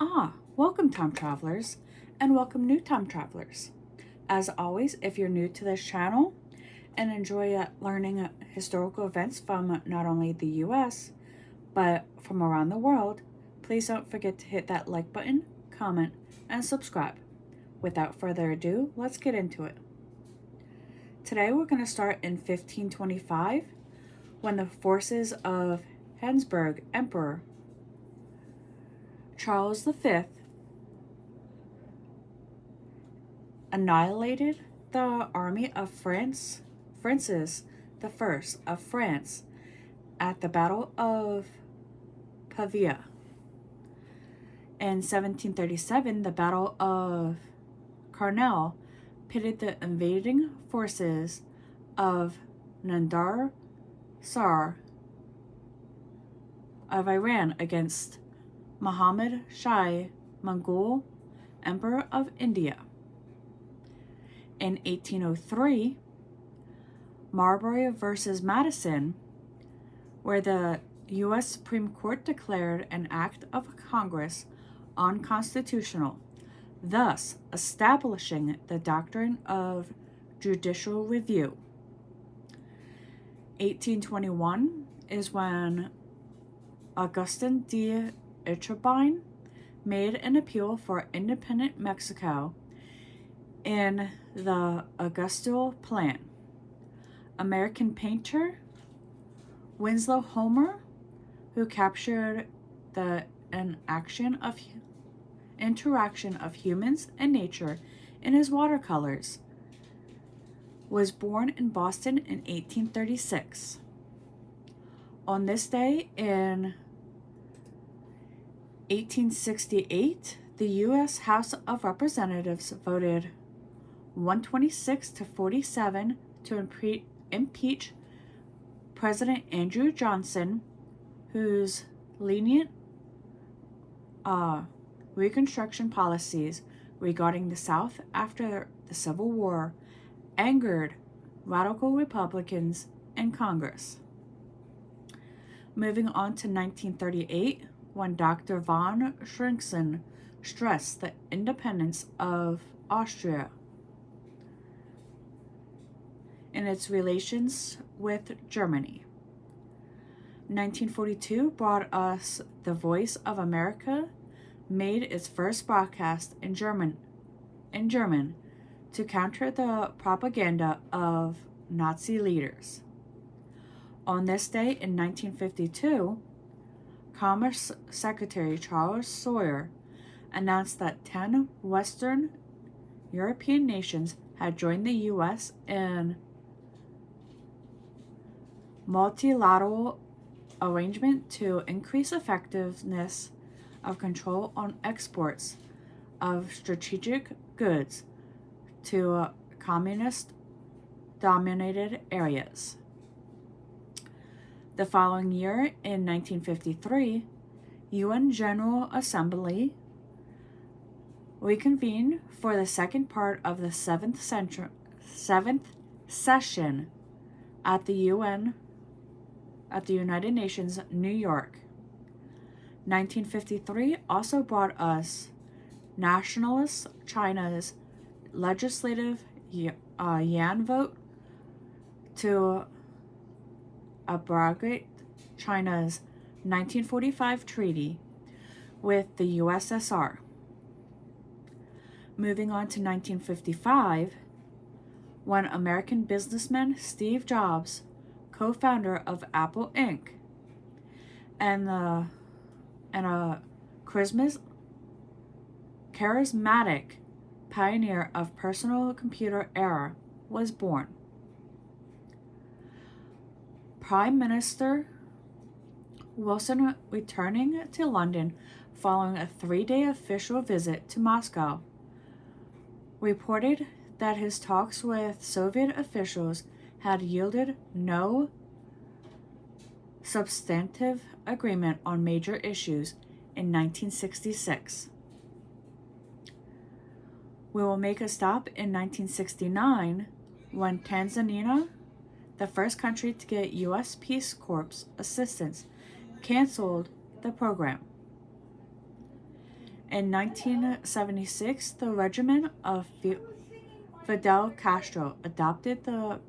Welcome time travelers, and welcome new time travelers. As always, if you're new to this channel and enjoy learning historical events from not only the US, but from around the world, please don't forget to hit that like button, comment, and subscribe. Without further ado, let's get into it. Today we're going to start in 1525 when the forces of Habsburg Emperor Charles V annihilated the army of Francis I of France at the Battle of Pavia. In 1737, the Battle of Karnal pitted the invading forces of Nadir Shah of Iran against Muhammad Shah, Mongol Emperor of India. In 1803, Marbury versus Madison, where the U.S. Supreme Court declared an act of Congress unconstitutional, thus establishing the doctrine of judicial review. 1821 is when Augustin de Iturbide made an appeal for independent Mexico in the Augusto Plan. American painter Winslow Homer, who captured the interaction of humans and nature in his watercolors, was born in Boston in 1836. On this day in 1868, the U.S. House of Representatives voted 126 to 47 to impeach President Andrew Johnson, whose lenient Reconstruction policies regarding the South after the Civil War angered radical Republicans in Congress. Moving on to 1938, when Dr. von Schrenckson stressed the independence of Austria in its relations with Germany. 1942 brought us The Voice of America made its first broadcast in German to counter the propaganda of Nazi leaders. On this day in 1952, Commerce Secretary Charles Sawyer announced that 10 Western European nations had joined the U.S. in multilateral arrangement to increase effectiveness of control on exports of strategic goods to communist-dominated areas. The following year, in 1953, UN General Assembly reconvened for the second part of the seventh session at the United Nations, New York. 1953 also brought us Nationalist China's legislative Yan vote to abrogate China's 1945 treaty with the USSR. Moving on to 1955, when American businessman Steve Jobs, co-founder of Apple Inc., and a charismatic pioneer of personal computer era, was born. Prime Minister Wilson, returning to London following a 3-day official visit to Moscow, reported that his talks with Soviet officials had yielded no substantive agreement on major issues in 1966. We will make a stop in 1969 when Tanzania, the first country to get U.S. Peace Corps assistance, canceled the program. In 1976, the regime of Fidel Castro adopted the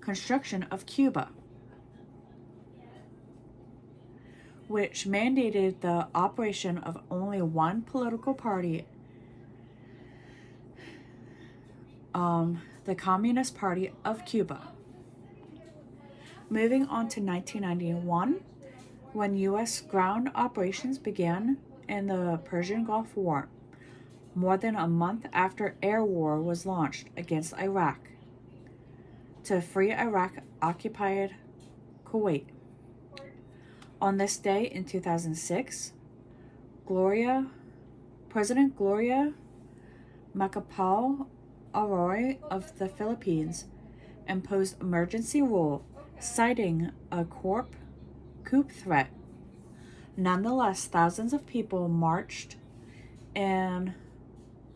construction of Cuba, which mandated the operation of only one political party, the Communist Party of Cuba. Moving on to 1991, when U.S. ground operations began in the Persian Gulf War, more than a month after air war was launched against Iraq to free Iraq-occupied Kuwait. On this day in 2006, President Gloria Macapagal-Arroyo of the Philippines imposed emergency rule, citing a coup threat. Nonetheless, thousands of people marched in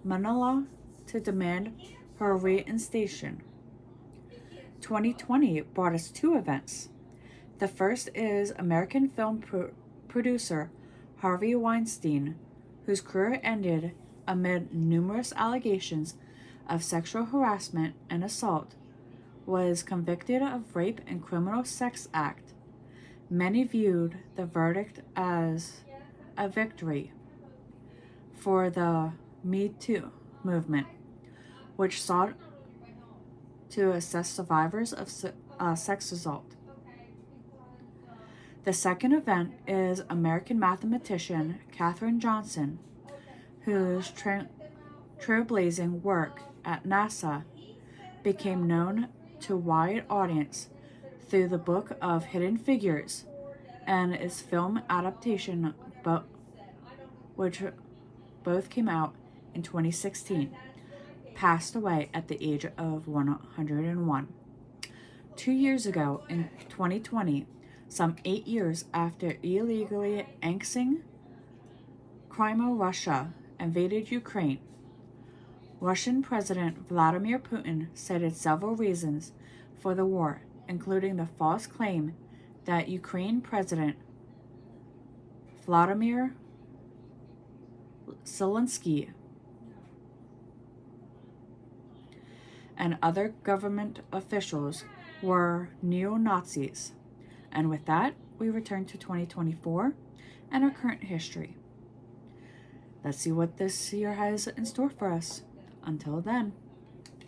Manila to demand her reinstatement. 2020 brought us two events. The first is American film producer Harvey Weinstein, whose career ended amid numerous allegations of sexual harassment and assault, was convicted of rape and criminal sex act. Many viewed the verdict as a victory for the Me Too movement, which sought to assess survivors of sex assault. The second event is American mathematician Katherine Johnson, whose trailblazing work at NASA became known to a wide audience through the book of Hidden Figures and its film adaptation, which both came out in 2016, passed away at the age of 101. 2 years ago, in 2020, some 8 years after illegally annexing Crimea, Russia invaded Ukraine, Russian President Vladimir Putin cited several reasons for the war, including the false claim that Ukraine President Vladimir Zelensky and other government officials were neo-Nazis. And with that, we return to 2024 and our current history. Let's see what this year has in store for us. Until then.